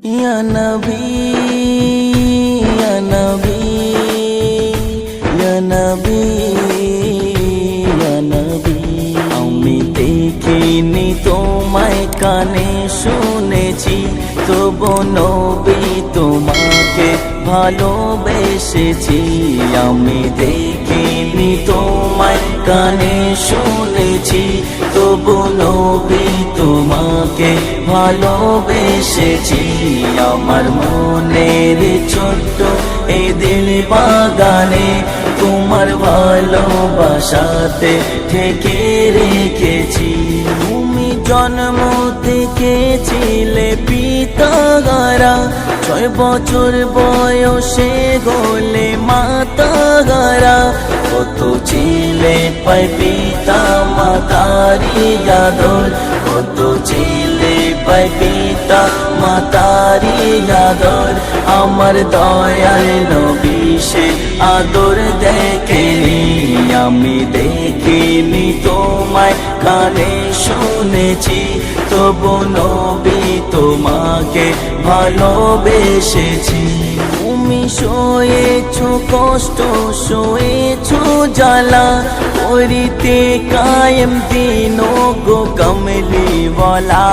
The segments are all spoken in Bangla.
या नबी या नबी या नबी या नबी আমি দেখিনি তোমায় কানে শুনেছি তবু নবী তোমাকে ভালোবেসেছি আমি দেখিনি তোমায় কানে শুনেছি তবু নবী তোমাকে ভালোবেসেছি আমার মনের ছোট্ট এই দিল বাগানে তোমার ভালোবাসাতে ঠেকে রেখেছি তুমি জন্ম থেকে ছিলে পিতাগারা 6 বছর বয়সে গোলে মাতাগারা কত ছিলে পাই পিতা মাতারি আদর কত ছিলে পাই পিতা মাতারি আদর আমার দয়াল নবী সে আদর দেখেনি আমি দেখিনি তোমায় কানে শুনেছি তবু নবী তোমাকে ভালোবেসেছি তুমি সয়েছো কষ্ট সয়েছো জ্বালা করিতে কায়েম দিন গো কমলিওয়ালা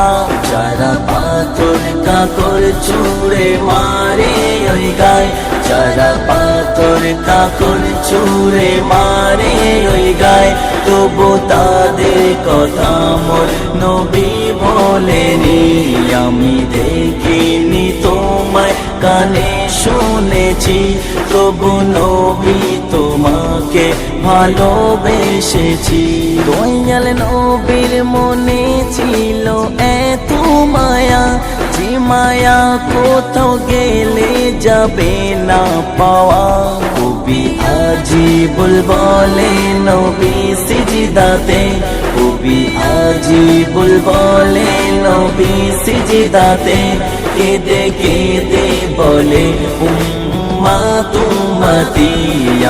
যারা পাথর কাকর ছুঁড়ে মারে ওই গায় যারা পাথর কাকর ছুঁড়ে মারে ওই গায় তবু তাদের কথা মোর নবী বলেনি আমি দেখিনি তোমায় কানে শুনেছি তবু নবী তোমাকে ভালোবেসেছি দয়াল নবীর মনে ছিল এত মায়া যে মায়া কোথাও গেলে যাবে না পাওয়া কবি আজিবুল বলে নবী সিজদাতে কবি আজিবুল বলে নবী সিজদাতে কেঁদে কেঁদে বলে উম্মা তুম্মতি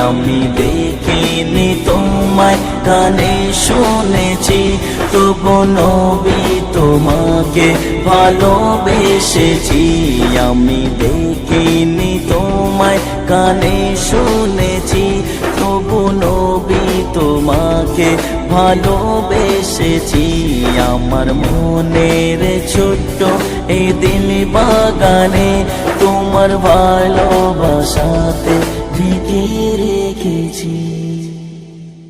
আমি দেখিনি তোমায় কানে শুনেছি তবু নবী তোমাকে ভালোবেসেছি আমি দেখিনি তোমায় কানে শুনেছি তবু নবী তোমাকে ভালোবেসেছি আমার মনের ছোট্ট এই দিল বাগানে তোমার ভালোবাসাতে ঢেকে রেখেছি।